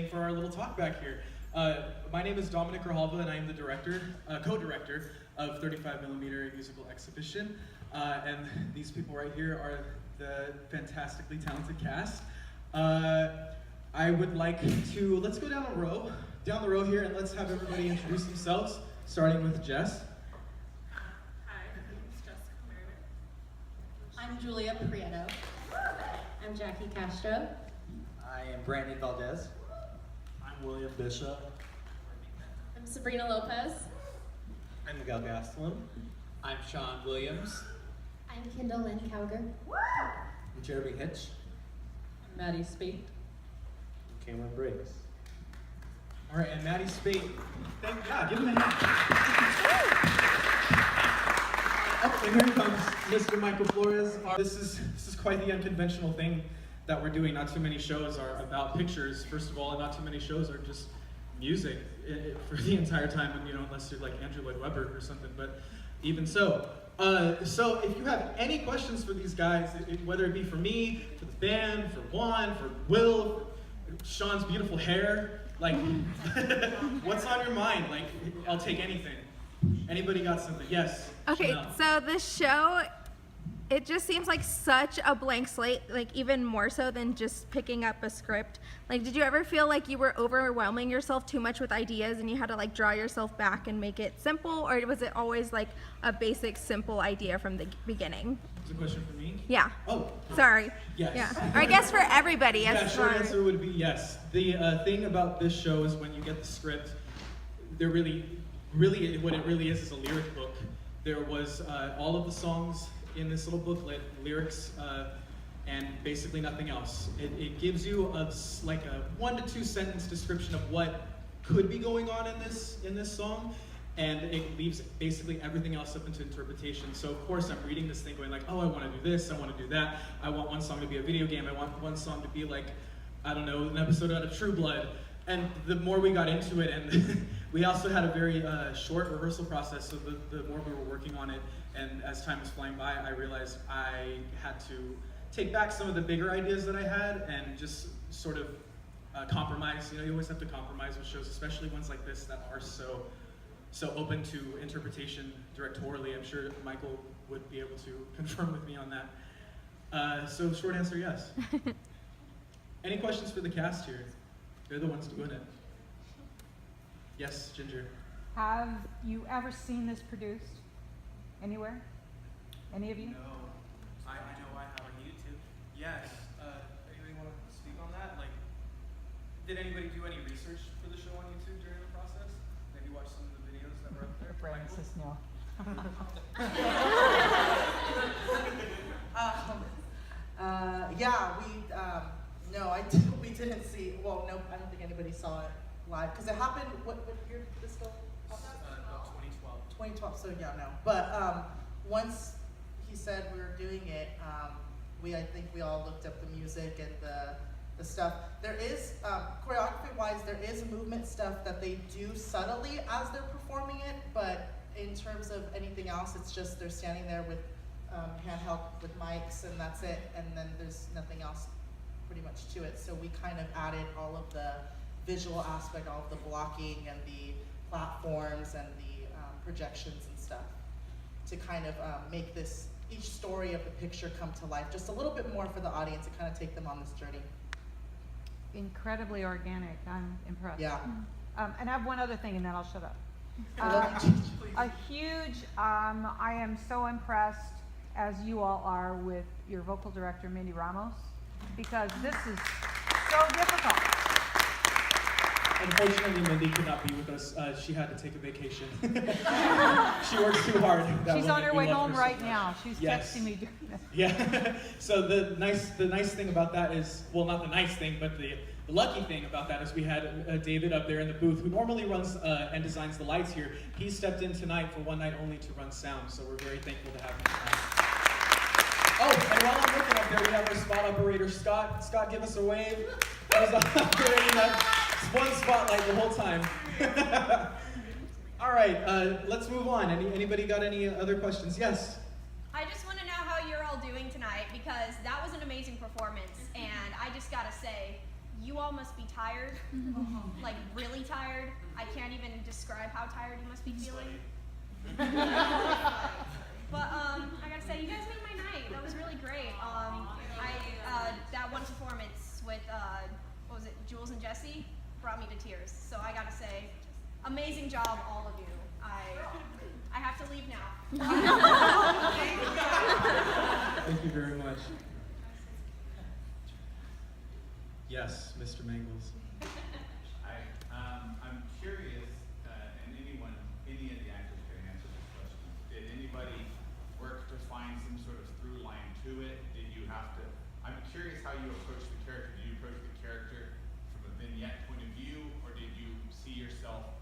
for our little talk back here. My name is Dominic Grijalva, and I am the director, co-director of 35mm musical exhibition. And these people right here are the fantastically talented cast. I would like to, let's go down the row here, and let's have everybody introduce themselves, starting with Jess. Hi, my name is Jessica Meredith. I'm Julia Prieto. I'm Jackie Castro. I am Brandon Valdez. I'm William Bishop. I'm Sabrina Lopez. I'm Miguel Gastelum. I'm Sean Williams. I'm Kendall Lynn Cowger. I'm Jeremy Hitch. I'm Maddie Spate. Cameron Briggs. All right, and Maddie Spate. Thank God, give him a hand. Oh, and here comes Mr. Michael Flores. This is quite the unconventional thing that we're doing. Not too many shows are about pictures, first of all, and not too many shows are just music for the entire time, and unless you're like Andrew Lloyd Webber or something, but even so. So if you have any questions for these guys, whether it be for me, for the band, for Juan, for Will, for Sean's beautiful hair, like, what's on your mind? Like, I'll take anything. Anybody got something? Yes. Okay, Chanel. so this show, it just seems like such a blank slate, like even more so than just picking up a script. Like, did you ever feel like you were overwhelming yourself too much with ideas and you had to like draw yourself back and make it simple, or was it always like a basic, simple idea from the beginning? Is a question for me? Yeah. Oh. Sorry. Yes. Yeah. Or I guess for everybody. Yeah, as short far- answer would be yes. The thing about this show is when you get the script, they're really, what it really is a lyric book. There was all of the songs in this little booklet, lyrics, and basically nothing else. It gives you like a 1 to 2 sentence description of what could be going on in this song, and it leaves basically everything else up into interpretation. So of course I'm reading this thing going like, oh, I want to do this, I want to do that, I want one song to be a video game, I want one song to be like, I don't know, an episode out of True Blood. And the more we got into it, and we also had a very short rehearsal process, so the more we were working on it, and as time was flying by, I realized I had to take back some of the bigger ideas that I had and just sort of compromise. You always have to compromise with shows, especially ones like this that are so open to interpretation directorially. I'm sure Michael would be able to confirm with me on that. So short answer, yes. Any questions for the cast here? They're the ones doing it. Yes, Ginger. Have you ever seen this produced anywhere? Any of you? No. I know I have on YouTube. Yes. Anybody want to speak on that? Like, did anybody do any research for the show on YouTube during the process? Maybe watch some of the videos that were up there? Brandon says no. We didn't see, well, no, I don't think anybody saw it live, because it happened, what year did this go? About 2012. 2012, so yeah, no. But once he said we were doing it, I think we all looked up the music and the stuff. There is, choreography-wise, there is movement stuff that they do subtly as they're performing it, but in terms of anything else, it's just they're standing there with handheld with mics, and that's it, and then there's nothing else pretty much to it. So we kind of added all of the visual aspect, all of the blocking and the platforms and the projections and stuff to kind of make each story of the picture come to life just a little bit more for the audience to kind of take them on this journey. Incredibly organic. I'm impressed. Yeah. And I have one other thing, and then I'll shut up. A huge, I am so impressed, as you all are, with your vocal director, Mindy Ramos, because this is so difficult. Unfortunately, Mindy could not be with us. She had to take a vacation. She works too hard. She's on her We way love home her so right much. now. She's Yes. texting me during this. Yeah. So the nice thing about that is, well, not the nice thing, but the lucky thing about that is we had David up there in the booth, who normally runs and designs the lights here. He stepped in tonight for one night only to run sound, so we're very thankful to have him tonight. Oh, and while I'm looking up there, we have our spot operator, Scott. Scott, give us a wave. He was operating that one spotlight the whole time. All right, let's move on. Anybody got any other questions? Yes? I just want to know how you're all doing tonight, because that was an amazing performance, and I just gotta say, you all must be tired, like really tired. I can't even describe how tired you must be feeling. But I gotta say, you guys made my night. That was really great. That one performance with what was it, Jules and Jesse, brought me to tears. So I gotta say, amazing job, all of you. I have to leave now. Thank you very much. Yes, Mr. Mangles. Hi, I'm curious, and any of the actors can answer this question. Did anybody work to find some sort of through line to it? Did you have to? I'm curious how you approach the character. Did you approach the character from a vignette point of view, or did you see yourself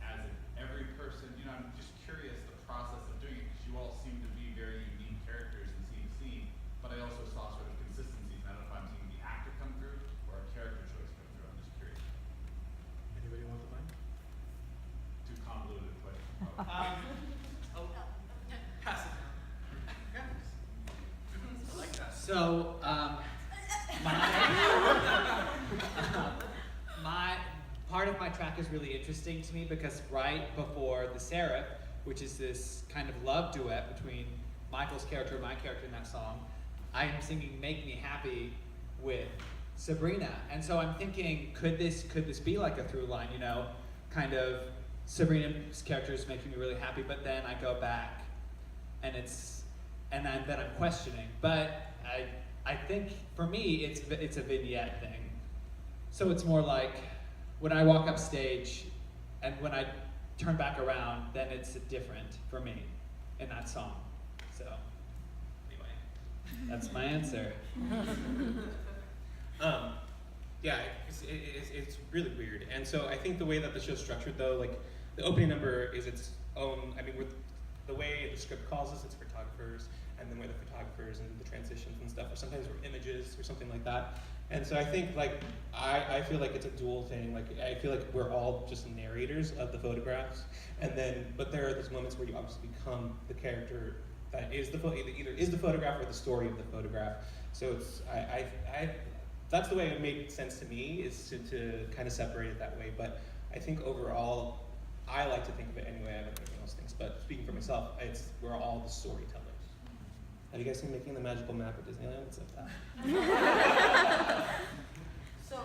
as every person? You know, I'm just curious the process of doing it, because you all seem to be very unique characters in scene to scene. But I also saw sort of consistencies. I don't know if I'm seeing the actor come through or a character choice come through. I'm just curious. Anybody want the mic? Too convoluted question. Pass it down. I like that. So, my part of my track is really interesting to me because right before the Seraph, which is this kind of love duet between Michael's character and my character in that song, I am singing "Make Me Happy" with Sabrina, and so I'm thinking, could this be like a through line? You know, kind of Sabrina's character is making me really happy, but then I go back, and then I'm questioning. But I think for me, it's a vignette thing. So it's more like when I walk up stage, and when I turn back around, then it's different for me in that song. So anyway, that's my answer. Yeah, it's really weird. And so I think the way that the show's structured, though, like the opening number is its own. I mean, with the way the script calls us, it's photographers, and then we're the photographers and the transitions and stuff, or sometimes we're images or something like that. And so I think, like, I feel like it's a dual thing. Like, I feel like we're all just narrators of the photographs, and then, but there are those moments where you obviously become the character that is either is the photograph or the story of the photograph. So it's, that's the way it made sense to me, is to kind of separate it that way. But I think overall, I like to think of it anyway. I don't think anyone else thinks, but speaking for myself, we're all the storytellers. Have you guys seen Making the Magical Map at Disneyland? It's like that. So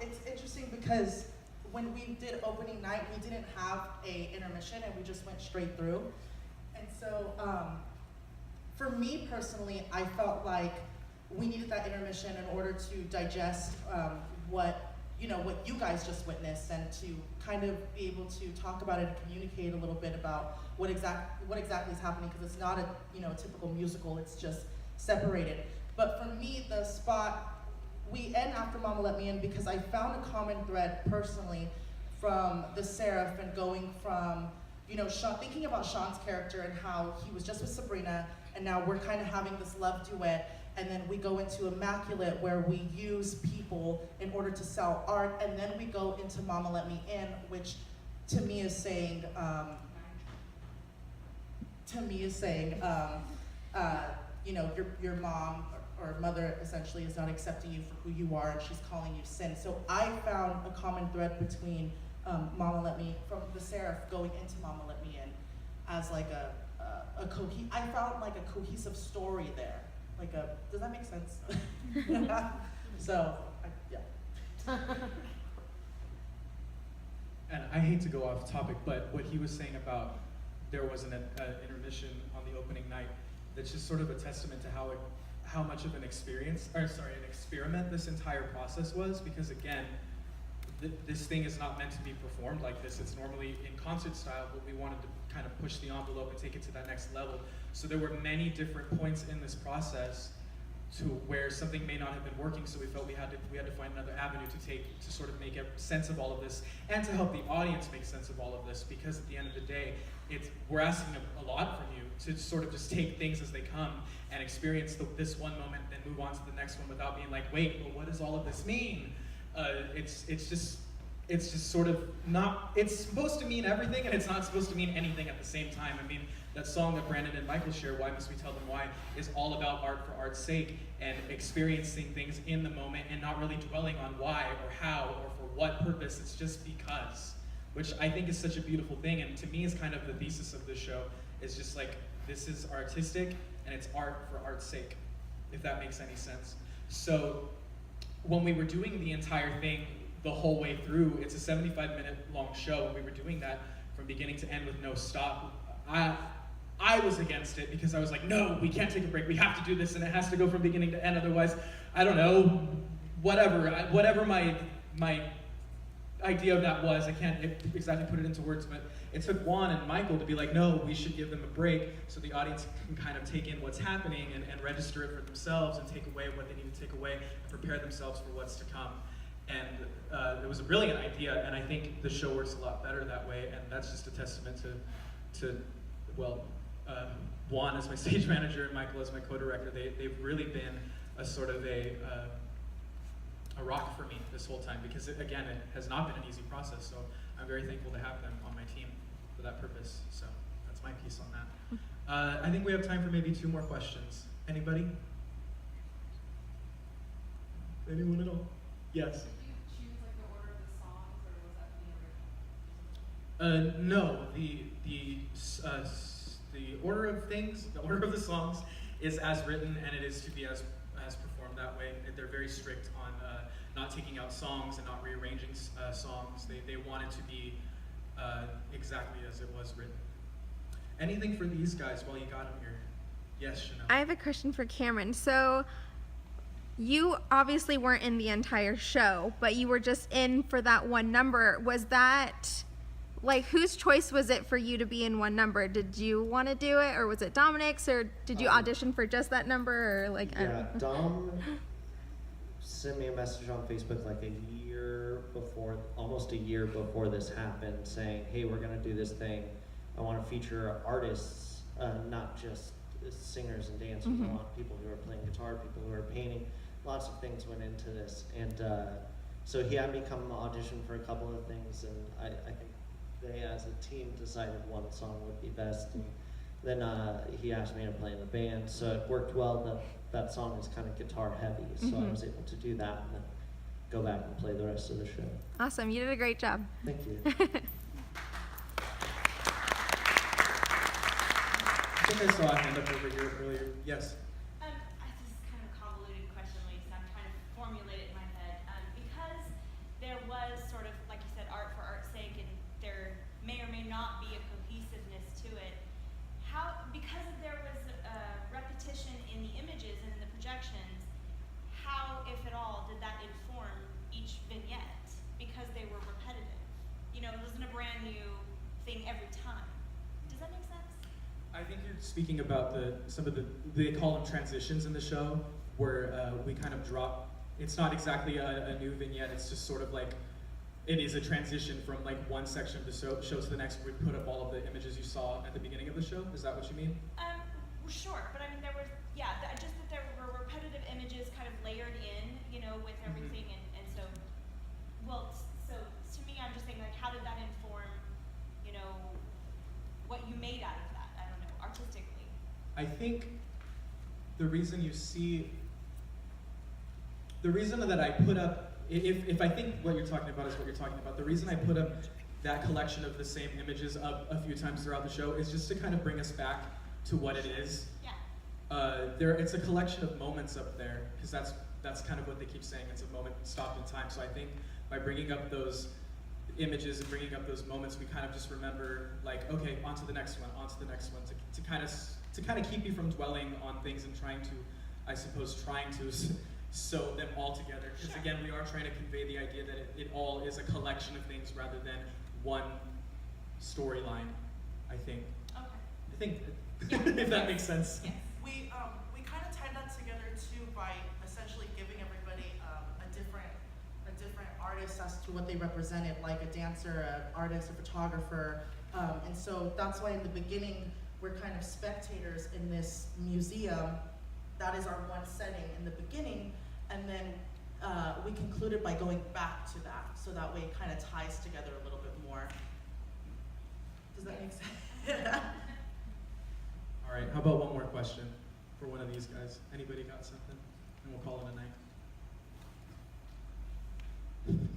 it's interesting because when we did opening night, we didn't have a intermission and we just went straight through. And so for me personally, I felt like we needed that intermission in order to digest what you guys just witnessed, and to kind of be able to talk about it and communicate a little bit about what exactly is happening, because it's not a typical musical, it's just separated. But for me, the spot, we end after Mama Let Me In because I found a common thread personally from the Seraph, and going from, Sean, thinking about Sean's character and how he was just with Sabrina, and now we're kind of having this love duet. And then we go into Immaculate, where we use people in order to sell art. And then we go into Mama Let Me In, which to me is saying, your mom or mother essentially is not accepting you for who you are, and she's calling you sin. So I found a common thread between Mama Let Me, from the Seraph going into Mama Let Me In, as like I found like a cohesive story there. Does that make sense? So, yeah. And I hate to go off topic, but what he was saying about there was an intermission on the opening night, that's just sort of a testament to how much of an experiment this entire process was, because again, this thing is not meant to be performed like this. It's normally in concert style, but we wanted to kind of push the envelope and take it to that next level. So there were many different points in this process to where something may not have been working, so we felt we had to find another avenue to sort of make sense of all of this, and to help the audience make sense of all of this, because at the end of the day, we're asking a lot from you to sort of just take things as they come and experience this one moment, then move on to the next one without being like, wait, well, what does all of this mean? It's just it's just sort of not, it's supposed to mean everything and it's not supposed to mean anything at the same time. I mean, that song that Brandon and Michael share, Why Must We Tell Them Why, is all about art for art's sake and experiencing things in the moment and not really dwelling on why or how or for what purpose. It's just because, which I think is such a beautiful thing. And to me is kind of the thesis of this show, is just like, this is artistic and it's art for art's sake, if that makes any sense. So when we were doing the entire thing the whole way through, it's a 75-minute long show, and we were doing that from beginning to end with no stop. I was against it because I was like, no, we can't take a break. We have to do this, and it has to go from beginning to end. Otherwise, I don't know, whatever my idea of that was. I can't exactly put it into words, but it took Juan and Michael to be like, no, we should give them a break so the audience can kind of take in what's happening and register it for themselves and take away what they need to take away and prepare themselves for what's to come. And it was a brilliant idea, and I think the show works a lot better that way, and that's just a testament to Juan as my stage manager and Michael as my co-director. They've really been a sort of a rock for me this whole time, because it has not been an easy process, so I'm very thankful to have them on my team for that purpose. So that's my piece on that. I think we have time for maybe 2 more questions. Anybody? Anyone at all? Yes. Did you choose like the order of the songs, or was that the original? No, the order of things, the order of the songs is as written, and it is to be as performed that way. They're very strict on not taking out songs and not rearranging songs. They want it to be exactly as it was written. Anything for these guys while you got them here? Yes, Chanel. I have a question for Cameron. So you obviously weren't in the entire show, but you were just in for that one number. Was that, like, whose choice was it for you to be in one number? Did you want to do it, or was it Dominic's, or did you audition for just that number, or like? Yeah, Dom sent me a message on Facebook like a year before, almost a year before this happened, saying, hey, we're gonna do this thing. I want to feature artists, not just singers and dancers. I want people who are playing guitar, people who are painting. Lots of things went into this, and so he had me come audition for a couple of things, and I think they, as a team, decided one song would be best, and then he asked me to play in the band, so it worked well. That song is kind of guitar heavy, so I was able to do that and then go back and play the rest of the show. Awesome, you did a great job. Thank you. I think I saw a hand up over here earlier. Yes. This is kind of a convoluted question, Lisa. I'm trying to formulate it in my head. Because there was sort of, like you said, art for art's sake, and there may or may not be a cohesiveness to it. Because there was repetition in the images and in the projections, how, if at all, did that inform each vignette? Because they were repetitive. You know, it wasn't a brand new thing every time. Does that make sense? I think you're speaking about some of the, they call them transitions in the show, where we kind of drop, it's not exactly a new vignette, it's just sort of like, it is a transition from like one section of the show to the next, where we put up all of the images you saw at the beginning of the show. Is that what you mean? Sure, but I mean, there was, just that there were repetitive images kind of layered in, you know, with everything, and so, so to me, I'm just thinking, like, how did that inform, you know, what you made out of that? I don't know, artistically. I think the reason that I put up, if I think what you're talking about is what you're talking about, the reason I put up that collection of the same images up a few times throughout the show is just to kind of bring us back to what it is. Yeah. It's a collection of moments up there, because that's kind of what they keep saying. It's a moment stopped in time. So I think by bringing up those images and bringing up those moments, we kind of just remember, like, okay, on to the next one, to kind of keep you from dwelling on things and trying to sew them all together. Because again, we are trying to convey the idea that it all is a collection of things rather than one storyline, I think. Okay. I think, if that makes sense. Yes. We kind of tied that together too by essentially giving everybody a different artist as to what they represented, like a dancer, an artist, a photographer, and so that's why in the beginning we're kind of spectators in this museum. That is our one setting in the beginning, and then we conclude included by going back to that, so that way it kind of ties together a little bit more. Does that make sense? All right, how about one more question for one of these guys? Anybody got something? And we'll call it a night.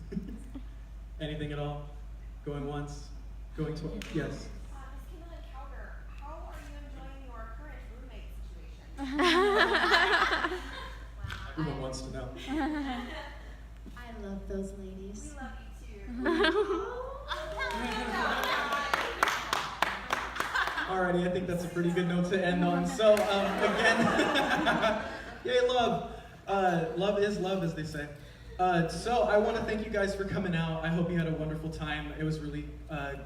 Anything at all? Going once? Going twice? Yes. Miss Kimberly Cowger, how are you enjoying your current roommate situation? Everyone wants to know. I love those ladies. We love you too. Alrighty, I think that's a pretty good note to end on. So, again, yay, love. Love is love, as they say. So I want to thank you guys for coming out. I hope you had a wonderful time. It was really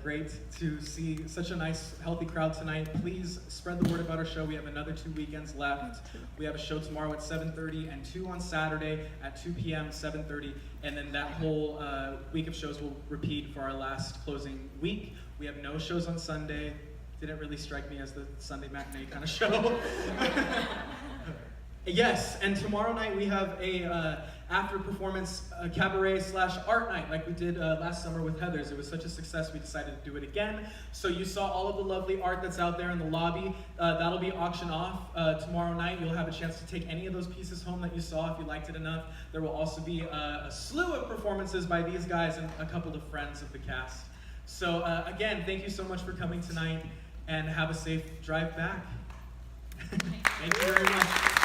great to see such a nice, healthy crowd tonight. Please spread the word about our show. We have another 2 weekends left. We have a show tomorrow at 7:30 and 2 on Saturday at 2 p.m., 7:30. And then that whole week of shows will repeat for our last closing week. We have no shows on Sunday. Didn't really strike me as the Sunday matinee kind of show. Yes, and tomorrow night we have a after performance cabaret / art night like we did last summer with Heather's. It was such a success we decided to do it again. So you saw all of the lovely art that's out there in the lobby. That'll be auctioned off tomorrow night. You'll have a chance to take any of those pieces home that you saw if you liked it enough. There will also be a slew of performances by these guys and a couple of friends of the cast. So again, thank you so much for coming tonight and have a safe drive back. Thank you very much.